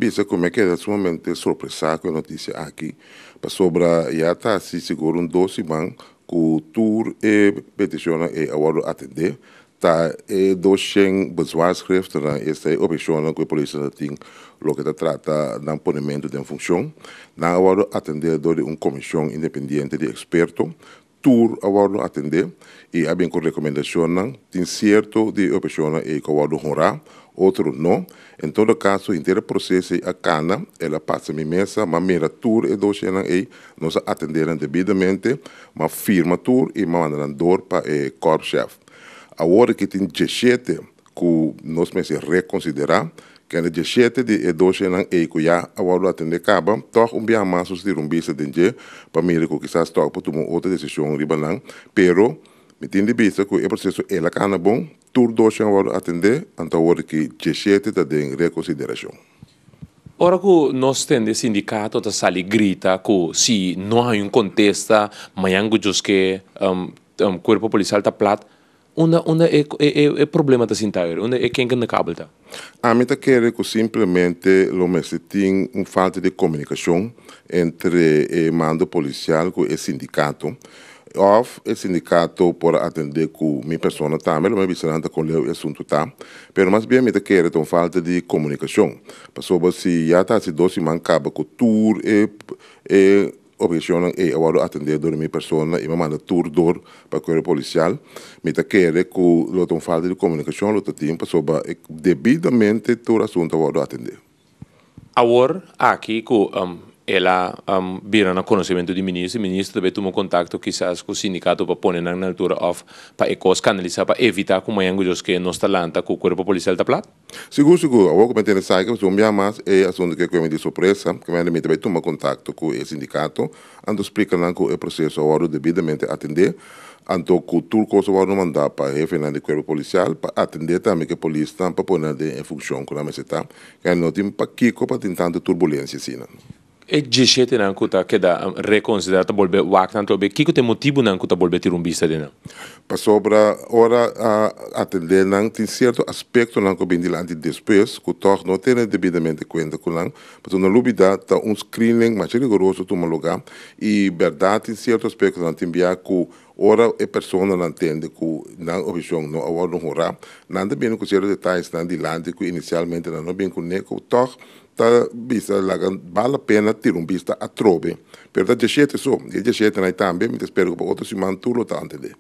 bisa como é que é sumamente surpresa com a notícia aqui, sobre já está se seguro um doce ban que o tour e peticiona e agora atender, tá e doce bezwaarschrift na esta opção que a polícia tem lo que trata de ponimento de função, na agora atender de uma comissão independente de expertos, tour agora atender e há bem com recomendação tem certo de opção e que agora honrar outro não. Em todo caso, inteiro processo a cana, ela passa a mesa, mas mera tour e doce aí, nós atenderam devidamente, mas firma tour e mandam dor para o corpo-chefe. Agora que tem 17 que nós precisamos reconsiderar, que é 17 de doce aí que já agora atender acaba, toch bem mais os de rumbisa de para mim que quizás toch para tomar outra decisão ribalang, pero me tem de vista que o processo ela cana bom, tour doce agora atender, então agora que 17 está em reconsideração. Ora que nós temos sindicato da sali grita que se não há contesta, amanhã que o corpo policial está plat, onde é problema da sintair, onde é quem na cabo tá? A mim tá querer que simplesmente lo mesmo tem falta de comunicação entre o mando policial e o sindicato. Of o sindicato por atender com minha pessoa também, mas visando com o assunto tá. Pero mais bem me quer então falta de comunicação. Passou se já tá se doce mancaba com tour e objeção e agora atender do minha pessoa e me manda tour dor para o policial. Me quer que o então falta de comunicação o tempo passou devidamente todo assunto agora atender. Agora aqui que ela vira no conhecimento do ministro, o ministro também tomou contato quizás com o sindicato para pôr na altura off para canalizar para evitar como é que não está lá com o corpo policial da plata? Seguro, agora que me sai que o meu mais é assunto que eu me de surpresa, que me também tomar contato com o sindicato, ando explicando que o processo agora devidamente atender, então que tudo que eu vou mandar para o chefe do corpo policial para atender também que a polícia para pôr em função com a mesa tá, que não tem para tentar turbulência assim. E 17 não custa que dá reconsiderar tá volver o acto tanto bem que tem motivo não custa volver ter vista de não para sobre hora atender não tem certo aspecto não que bem dilante depois que toch não tem devidamente conta com não para não lubida tá screening mais rigoroso toma lugar e verdade tem certo aspecto não tem bia que ora a pessoa não entende que não opção não agora não horá nada bem com certos detalhes não dilante que inicialmente não bem com neco toch tá vista vale a pena ter vista a trove, pero da 17 só, e 17 não também, me espero que para outros se mantulo tá entender.